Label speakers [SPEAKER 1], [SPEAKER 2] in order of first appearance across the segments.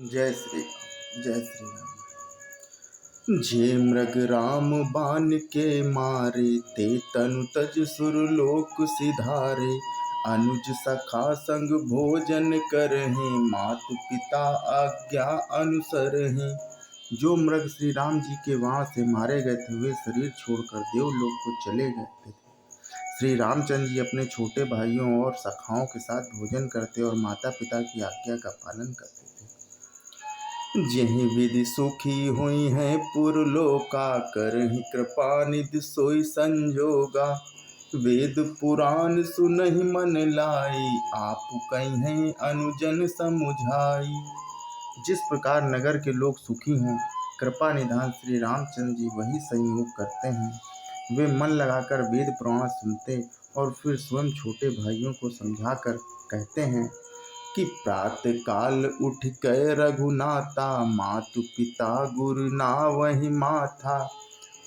[SPEAKER 1] जय श्री राम। जय श्री राम। जे मृग राम बान के मारे, ते तनु तज सुरलोक सिधारे। अनुज सखा संग भोजन करहि, मातु पिता आज्ञा अनुसरहि। जो मृग श्री राम जी के वहां से मारे गए थे, वे शरीर छोड़कर देवलोक को चले गए थे। श्री रामचंद्र जी अपने छोटे भाइयों और सखाओं के साथ भोजन करते और माता पिता की आज्ञा का पालन करते थे। जेहि विधि सुखी हुई है पुरलोका, करहि कृपा निधि सोई संजोगा। वेद पुराण सुनहि मन लाई, आप कहीं अनुजन समुझाई। जिस प्रकार नगर के लोग सुखी हों, कृपा निधान श्री रामचंद्र जी वही संयोग करते हैं। वे मन लगाकर वेद पुराण सुनते और फिर स्वयं छोटे भाइयों को समझाकर कहते हैं कि प्रातः काल उठ गए रघुनाथा, मातु पिता गुरु नावहि माथा।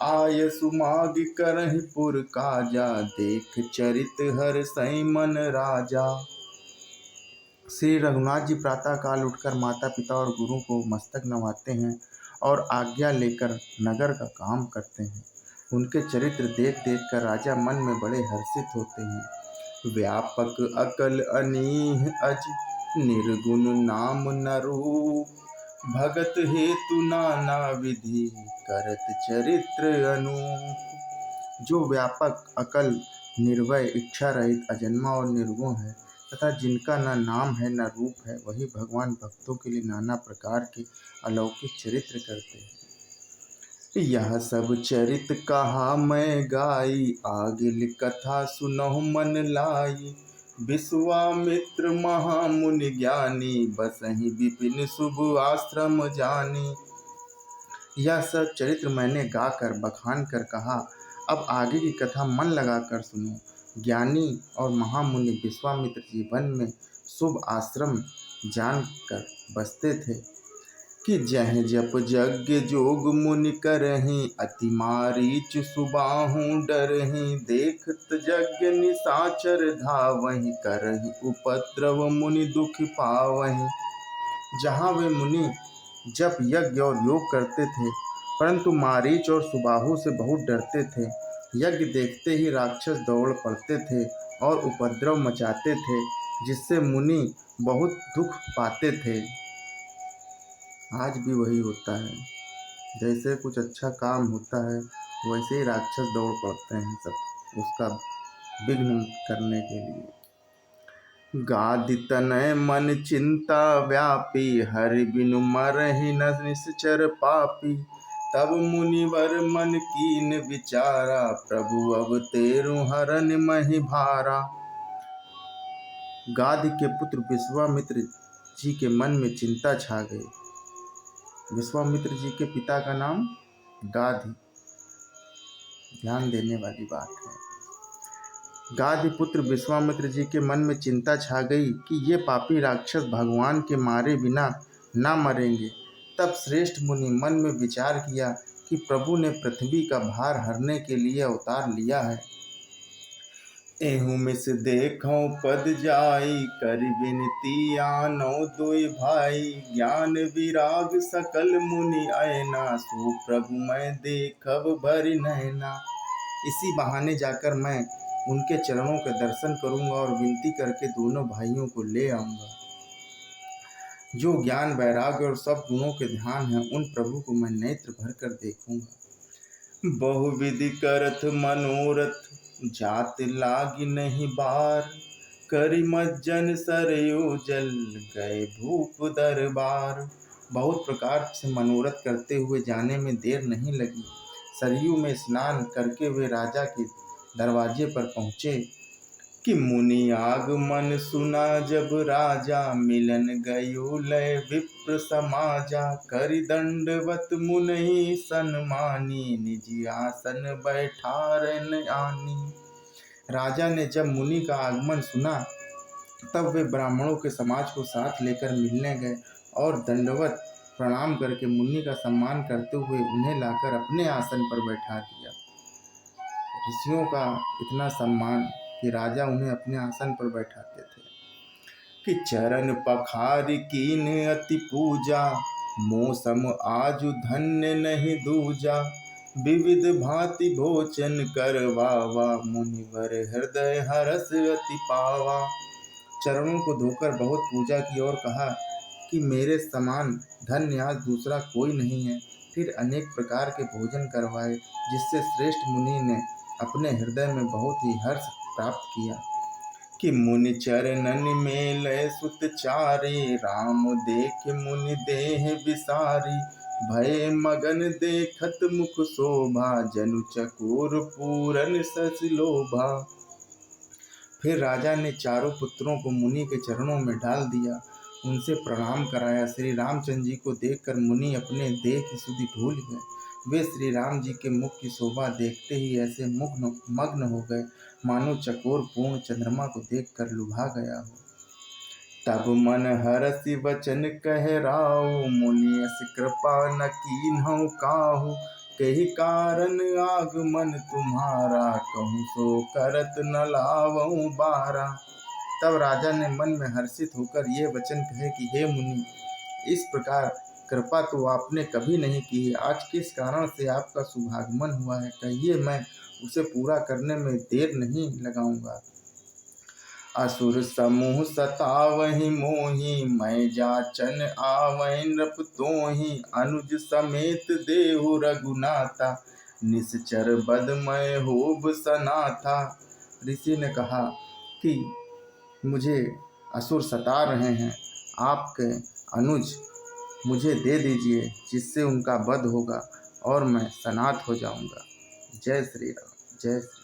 [SPEAKER 1] आय सुमाग करहि पुर काजा, देख चरित हर सई मन राजा। श्री रघुनाथ जी प्रातः काल उठकर माता पिता और गुरु को मस्तक नवाते हैं और आज्ञा लेकर नगर का काम करते हैं। उनके चरित्र देख देख कर राजा मन में बड़े हर्षित होते हैं। व्यापक अकल अनीह अज, निर्गुण नाम न रूप। भगत हेतु नाना विधि, करत चरित्र अनूप। जो व्यापक अकल, निर्भय, इच्छा रहित, अजन्मा और निर्गुण है तथा जिनका न नाम है न रूप है, वही भगवान भक्तों के लिए नाना प्रकार के अलौकिक चरित्र करते हैं। यह सब चरित कहा मैं गाई, आगे कथा सुनहु मन लाई। विश्वामित्र महामुनि ज्ञानी, बसहि विपिन शुभ आश्रम जानी। यह सब चरित्र मैंने गाकर बखान कर कहा, अब आगे की कथा मन लगाकर सुनो। ज्ञानी और महामुनि विश्वामित्र जी वन में शुभ आश्रम जानकर बसते थे कि जह जप यज्ञ जोग मुनि करहि, अति मारीच सुबाहु डरहि। देखत यज्ञ निशाचर धावहि, करहि उपद्रव मुनि दुख पावहि। जहाँ वे मुनि जप यज्ञ और योग करते थे, परंतु मारीच और सुबाहु से बहुत डरते थे। यज्ञ देखते ही राक्षस दौड़ पड़ते थे और उपद्रव मचाते थे, जिससे मुनि बहुत दुख पाते थे। आज भी वही होता है, जैसे कुछ अच्छा काम होता है वैसे ही राक्षस दौड़ पड़ते हैं सब उसका विघ्न करने के लिए। गादि तनय मन चिंता व्यापी, हरि बिनु मरहि न निश्चर पापी। तब मुनिवर मन कीन विचारा, प्रभु अवतेरु हरन महि भारा। गादि के पुत्र विश्वामित्र जी के मन में चिंता छा गई। विश्वामित्र जी के पिता का नाम गाधि, ध्यान देने वाली बात है। गाधि पुत्र विश्वामित्र जी के मन में चिंता छा गई कि ये पापी राक्षस भगवान के मारे बिना ना मरेंगे। तब श्रेष्ठ मुनि मन में विचार किया कि प्रभु ने पृथ्वी का भार हरने के लिए अवतार लिया है। एहू मिस देखो पद जाई, कर विनती आनो दुई भाई। ज्ञान विराग सकल मुनि ऐना, सो प्रभु मैं देखब भरि नैना। इसी बहाने जाकर मैं उनके चरणों के दर्शन करूंगा और विनती करके दोनों भाइयों को ले आऊंगा। जो ज्ञान वैराग्य और सब गुणों के ध्यान है, उन प्रभु को मैं नेत्र भर कर देखूंगा। बहुविधि करत मनोरथ, जात लागी नहीं बार। करि मज्जन सरयू जल, गए भूप दरबार। बहुत प्रकार से मनोरथ करते हुए जाने में देर नहीं लगी। सरयू में स्नान करके वे राजा के दरवाजे पर पहुँचे कि मुनि आगमन सुना जब राजा। मिलन गयो लय विप्र समाजा, करि दंडवत मुनि सन्मानी। निज आसन बैठारन आनी। राजा ने जब मुनि का आगमन सुना, तब वे ब्राह्मणों के समाज को साथ लेकर मिलने गए और दंडवत प्रणाम करके मुनि का सम्मान करते हुए उन्हें लाकर अपने आसन पर बैठा दिया। ऋषियों का इतना सम्मान कि राजा उन्हें अपने आसन पर बैठाते थे। कि चरण पखार कीन अति पूजा, मौसम आजु धन्य नहीं दूजा। विविध भांति भोजन करवावा, मुनिवर हृदय हरस अति पावा। चरणों को धोकर बहुत पूजा की और कहा कि मेरे समान धन्य आज दूसरा कोई नहीं है। फिर अनेक प्रकार के भोजन करवाए, जिससे श्रेष्ठ मुनि ने अपने हृदय में बहुत ही हर्ष प्राप्त किया। कि मुनि चरणन में लय सुत चारे, राम देख मुनि देह विसारी। भय मगन देखत मुख शोभा, जनु चकोर पूरन सस लोभा। फिर राजा ने चारों पुत्रों को मुनि के चरणों में डाल दिया, उनसे प्रणाम कराया। श्री रामचंद्र जी को देखकर मुनि अपने देह की सुधि भूल गए। वे श्री राम जी के मुख की शोभा देखते ही ऐसे मग्न हो गए, मानो चकोर पूर्ण चंद्रमा को देखकर लुभा गया हो। तब मन हरसि वचन कह राउ, मुनि अस कृपा न कीन्हु काहू। कही कारण आगमन तुम्हारा, कहूँ सो करत न लावऊं बारा। तब राजा ने मन में हर्षित होकर ये वचन कहे कि हे मुनि, इस प्रकार कृपा तो आपने कभी नहीं की है। आज किस कारण से आपका शुभागमन हुआ है, कहिए, मैं उसे पूरा करने में देर नहीं लगाऊंगा। असुर समूह सतावहि मोहि, मैं जाचन आवै नृप तोहि। अनुज समेत देहु रघुनाथा, निश्चर बदमय होब सनाथा। ऋषि ने कहा कि मुझे असुर सता रहे हैं, आपके अनुज मुझे दे दीजिए, जिससे उनका वध होगा और मैं सनाथ हो जाऊंगा। जय श्री राम, जय श्री राम।